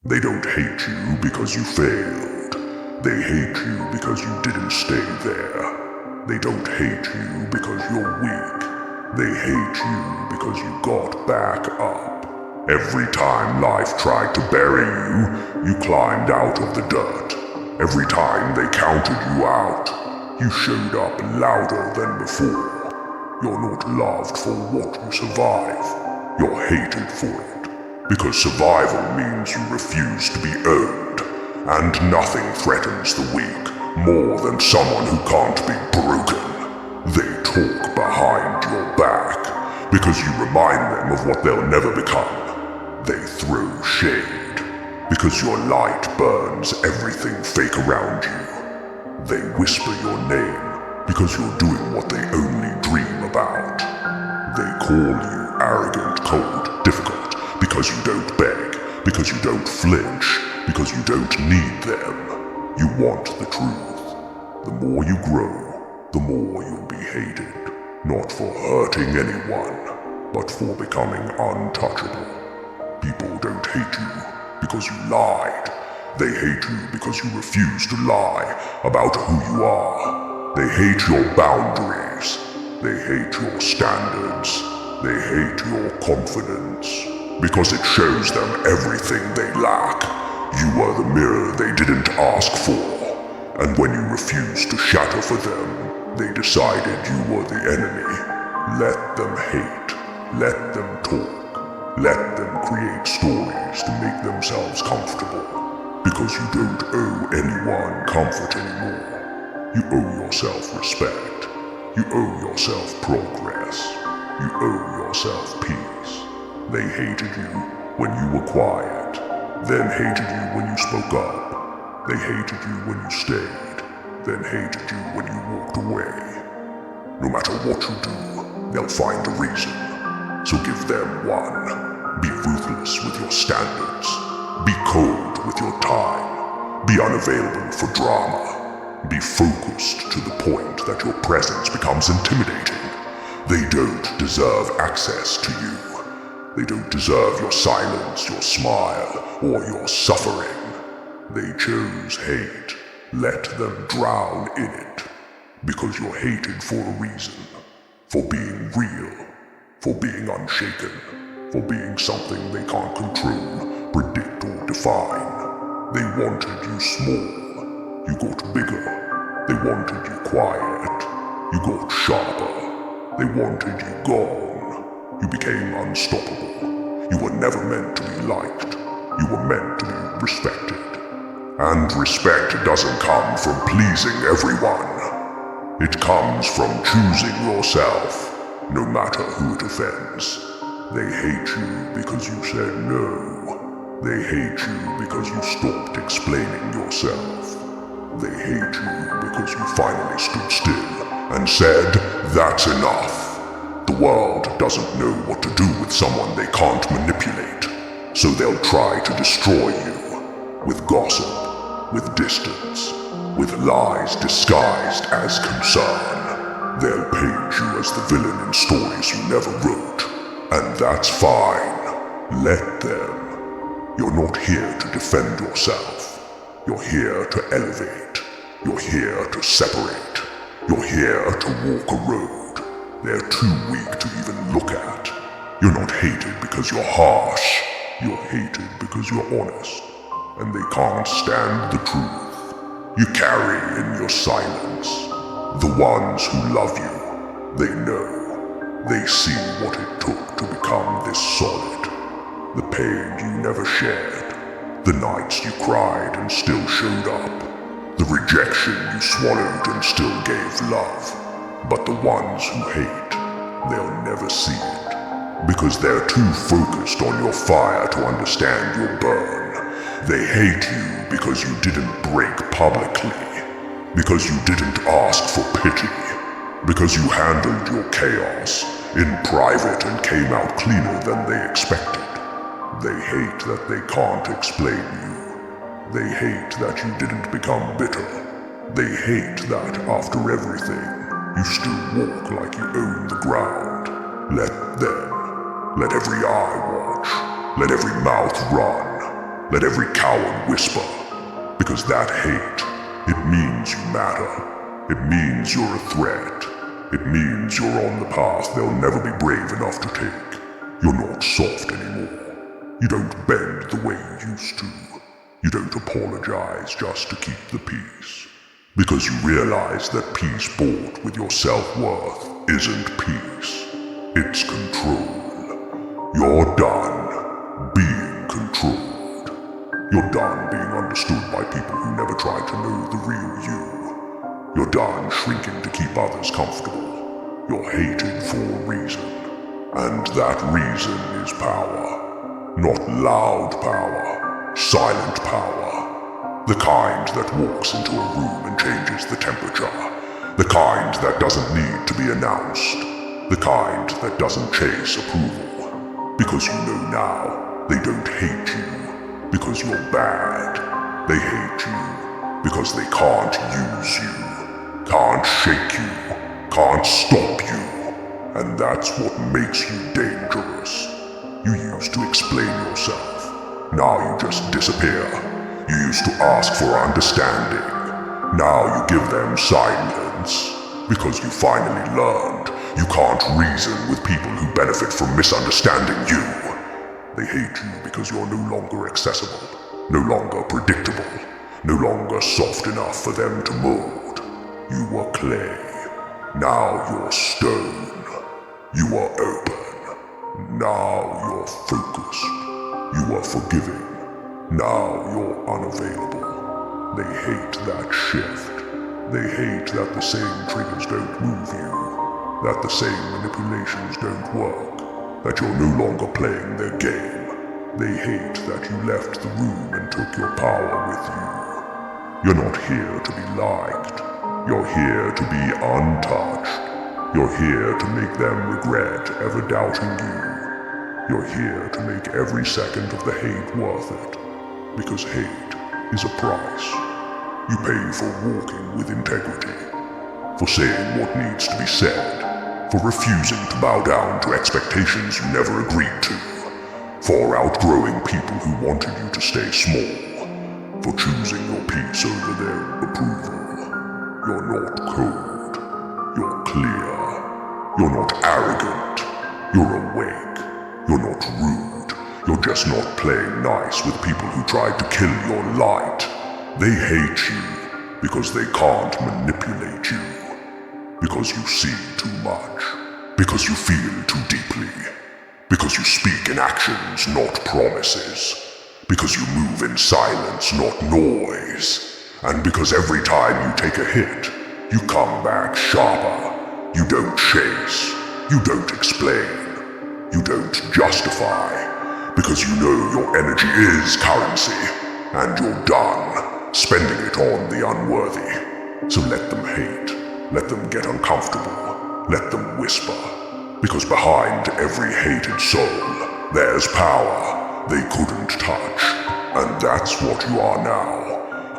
They don't hate you because you failed. They hate you because you didn't stay there. They don't hate you because you're weak. They hate you because you got back up. Every time life tried to bury you, you climbed out of the dirt. Every time they counted you out, you showed up louder than before. You're not loved for what you survive. You're hated for it. Because survival means you refuse to be owned. And nothing threatens the weak more than someone who can't be broken. They talk behind your back because you remind them of what they'll never become. They throw shade because your light burns everything fake around you. They whisper your name because you're doing what they only dream about. They call you arrogant, cold, difficult because you don't beg, because you don't flinch, because you don't need them. You want the truth. The more you grow, the more you'll be hated. Not for hurting anyone, but for becoming untouchable. People don't hate you because you lied. They hate you because you refuse to lie about who you are. They hate your boundaries. They hate your standards. They hate your confidence. Because it shows them everything they lack. You are the mirror they didn't ask for. And when you refused to shatter for them, they decided you were the enemy. Let them hate. Let them talk. Let them create stories to make themselves comfortable. Because you don't owe anyone comfort anymore. You owe yourself respect. You owe yourself progress. You owe yourself peace. They hated you when you were quiet, then hated you when you spoke up. They hated you when you stayed, then hated you when you walked away. No matter what you do, they'll find a reason. So give them one. Be ruthless with your standards. Be cold with your time. Be unavailable for drama. Be focused to the point that your presence becomes intimidating. They don't deserve access to you. They don't deserve your silence, your smile, or your suffering. They chose hate. Let them drown in it. Because you're hated for a reason. For being real. For being unshaken. For being something they can't control, predict, or define. They wanted you small. You got bigger. They wanted you quiet. You got sharper. They wanted you gone. You became unstoppable. You were never meant to be liked. You were meant to be respected. And respect doesn't come from pleasing everyone. It comes from choosing yourself, no matter who it offends. They hate you because you said no. They hate you because you stopped explaining yourself. They hate you because you finally stood still and said, "That's enough." The world doesn't know what to do with someone they can't manipulate, so they'll try to destroy you with gossip, with distance, with lies disguised as concern. They'll paint you as the villain in stories you never wrote, and that's fine. Let them. You're not here to defend yourself. You're here to elevate. You're here to separate. You're here to walk a road they're too weak to even look at. You're not hated because you're harsh. You're hated because you're honest. And they can't stand the truth you carry in your silence. The ones who love you, they know. They see what it took to become this solid. The pain you never shared. The nights you cried and still showed up. The rejection you swallowed and still gave love. But the ones who hate, they'll never see it. Because they're too focused on your fire to understand your burn. They hate you because you didn't break publicly. Because you didn't ask for pity. Because you handled your chaos in private and came out cleaner than they expected. They hate that they can't explain you. They hate that you didn't become bitter. They hate that after everything, you still walk like you own the ground. Let them. Let every eye watch. Let every mouth run. Let every coward whisper, because that hate, it means you matter. It means you're a threat. It means you're on the path they'll never be brave enough to take. You're not soft anymore. You don't bend the way you used to. You don't apologize just to keep the peace. Because you realize that peace bought with your self-worth isn't peace. It's control. You're done being controlled. You're done being understood by people who never tried to know the real you. You're done shrinking to keep others comfortable. You're hated for a reason. And that reason is power. Not loud power, silent power. The kind that walks into a room and changes the temperature. The kind that doesn't need to be announced. The kind that doesn't chase approval. Because you know now, they don't hate you because you're bad. They hate you because they can't use you. Can't shake you, can't stop you, and that's what makes you dangerous. You used to explain yourself, now you just disappear. You used to ask for understanding, now you give them silence, because you finally learned you can't reason with people who benefit from misunderstanding you. They hate you because you're no longer accessible, no longer predictable, no longer soft enough for them to mold. You were clay, now you're stone. You are open, now you're focused. You are forgiving, now you're unavailable. They hate that shift. They hate that the same triggers don't move you, that the same manipulations don't work, that you're no longer playing their game. They hate that you left the room and took your power with you. You're not here to be liked. You're here to be untouched. You're here to make them regret ever doubting you. You're here to make every second of the hate worth it. Because hate is a price. You pay for walking with integrity, for saying what needs to be said, for refusing to bow down to expectations you never agreed to, for outgrowing people who wanted you to stay small, for choosing your peace over their approval. You're not cold. You're clear. You're not arrogant. You're awake. You're not rude. You're just not playing nice with people who tried to kill your light. They hate you because they can't manipulate you. Because you see too much. Because you feel too deeply. Because you speak in actions, not promises. Because you move in silence, not noise. And because every time you take a hit, you come back sharper. You don't chase. You don't explain. You don't justify. Because you know your energy is currency, and you're done spending it on the unworthy. So let them hate. Let them get uncomfortable. Let them whisper. Because behind every hated soul, there's power they couldn't touch. And that's what you are now.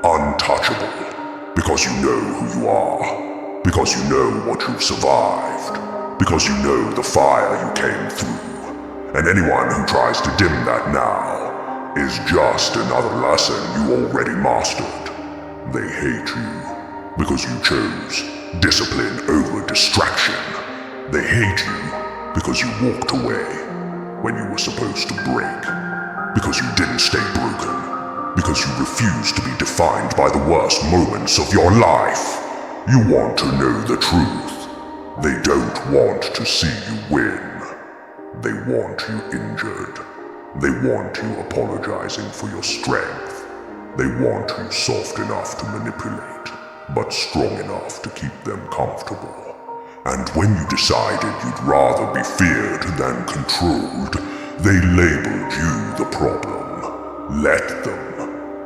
Untouchable, because you know who you are, because you know what you've survived, because you know the fire you came through, and anyone who tries to dim that now is just another lesson you already mastered. They hate you because you chose discipline over distraction. They hate you because you walked away when you were supposed to break, because you didn't stay broken. Because you refuse to be defined by the worst moments of your life. You want to know the truth. They don't want to see you win. They want you injured. They want you apologizing for your strength. They want you soft enough to manipulate, but strong enough to keep them comfortable. And when you decided you'd rather be feared than controlled, they labeled you the problem. Let them.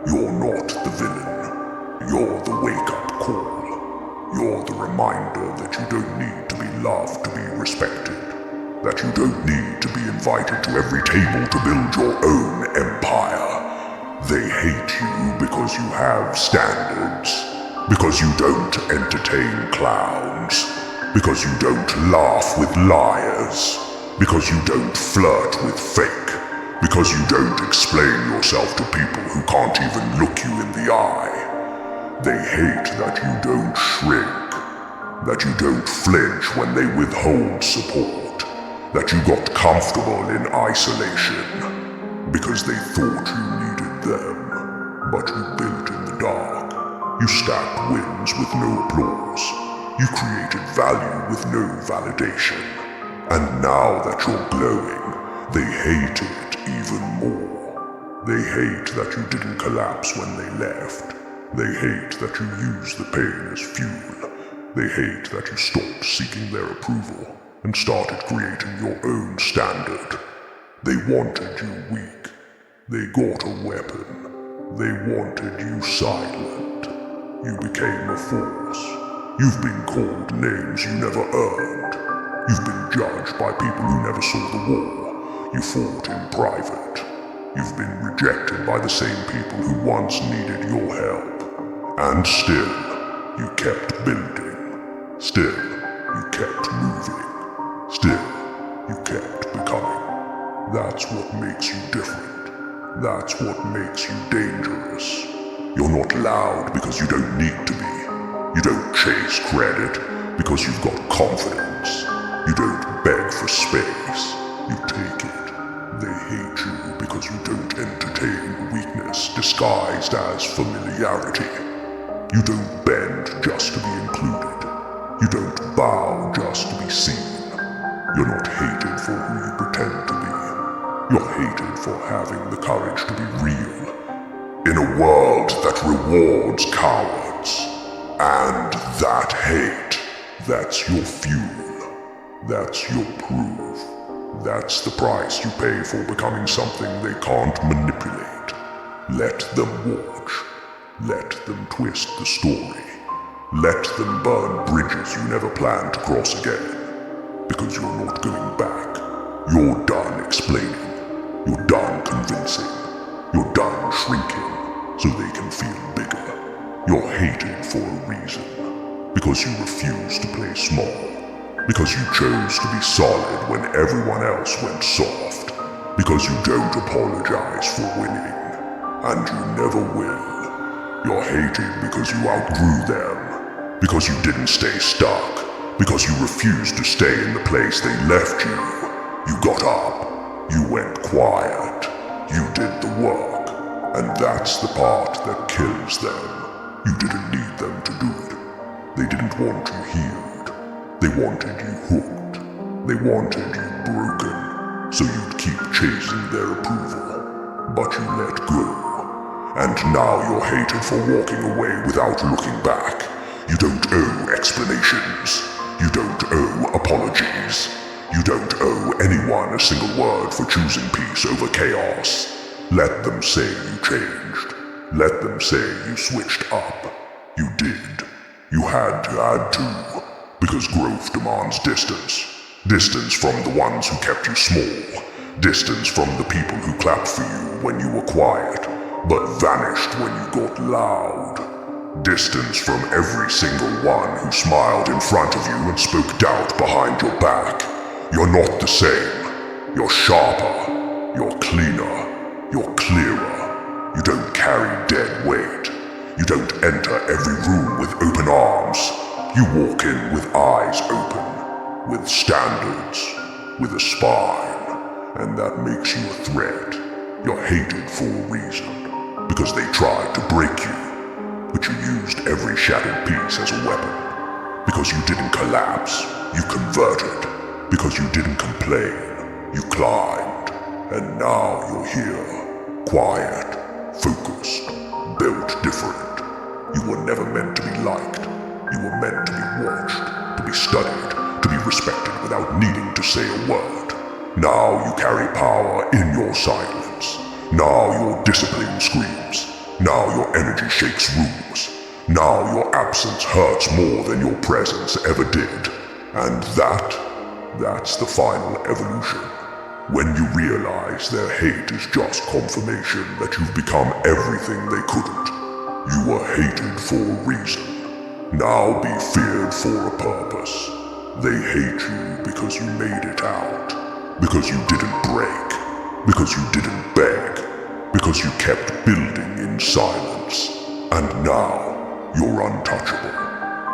You're not the villain. You're the wake-up call. You're the reminder that you don't need to be loved to be respected. That you don't need to be invited to every table to build your own empire. They hate you because you have standards. Because you don't entertain clowns. Because you don't laugh with liars. Because you don't flirt with fake. Because you don't explain yourself to people who can't even look you in the eye. They hate that you don't shrink, that you don't flinch when they withhold support, that you got comfortable in isolation because they thought you needed them, but you built in the dark. You stacked wins with no applause. You created value with no validation. And now that you're glowing, they hate it even more. They hate that you didn't collapse when they left. They hate that you used the pain as fuel. They hate that you stopped seeking their approval and started creating your own standard. They wanted you weak. They got a weapon. They wanted you silent. You became a force. You've been called names you never earned. You've been judged by people who never saw the war you fought in private. You've been rejected by the same people who once needed your help. And still, you kept building. Still, you kept moving. Still, you kept becoming. That's what makes you different. That's what makes you dangerous. You're not loud because you don't need to be. You don't chase credit because you've got confidence. You don't beg for space. You take it. They hate you because you don't entertain weakness disguised as familiarity. You don't bend just to be included. You don't bow just to be seen. You're not hated for who you pretend to be. You're hated for having the courage to be real. In a world that rewards cowards. And that hate, that's your fuel. That's your proof. That's the price you pay for becoming something they can't manipulate. Let them watch. Let them twist the story. Let them burn bridges you never planned to cross again. Because you're not going back. You're done explaining. You're done convincing. You're done shrinking so they can feel bigger. You're hated for a reason. Because you refuse to play small. Because you chose to be solid when everyone else went soft. Because you don't apologize for winning. And you never will. You're hated because you outgrew them. Because you didn't stay stuck. Because you refused to stay in the place they left you. You got up. You went quiet. You did the work. And that's the part that kills them. You didn't need them to do it. They didn't want you healed. They wanted you hooked. They wanted you broken, so you'd keep chasing their approval. But you let go. And now you're hated for walking away without looking back. You don't owe explanations. You don't owe apologies. You don't owe anyone a single word for choosing peace over chaos. Let them say you changed. Let them say you switched up. You did. You had to add to. Because growth demands distance. Distance from the ones who kept you small. Distance from the people who clapped for you when you were quiet, but vanished when you got loud. Distance from every single one who smiled in front of you and spoke doubt behind your back. You're not the same. You're sharper. You're cleaner. You're clearer. You don't carry dead weight. You don't enter every room with open arms. You walk in with eyes open, with standards, with a spine, and that makes you a threat. You're hated for a reason, because they tried to break you, but you used every shattered piece as a weapon. Because you didn't collapse, you converted. Because you didn't complain, you climbed. And now you're here, quiet, focused, built different. You were never meant to be liked. You were meant to be watched, to be studied, to be respected without needing to say a word. Now you carry power in your silence. Now your discipline screams. Now your energy shakes rooms. Now your absence hurts more than your presence ever did. And that's the final evolution. When you realize their hate is just confirmation that you've become everything they couldn't. You were hated for a reason. Now be feared for a purpose. They hate you because you made it out. Because you didn't break. because you didn't beg, because you kept building in silence. And now, you're untouchable.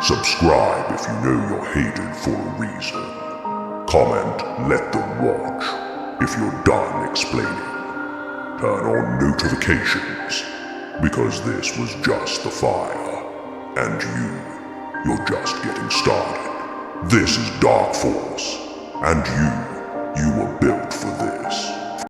Subscribe if you know you're hated for a reason. Comment, let them watch. If you're done explaining, turn on notifications, because this was just the fire, and you're just getting started. This is Dark Force, and you were built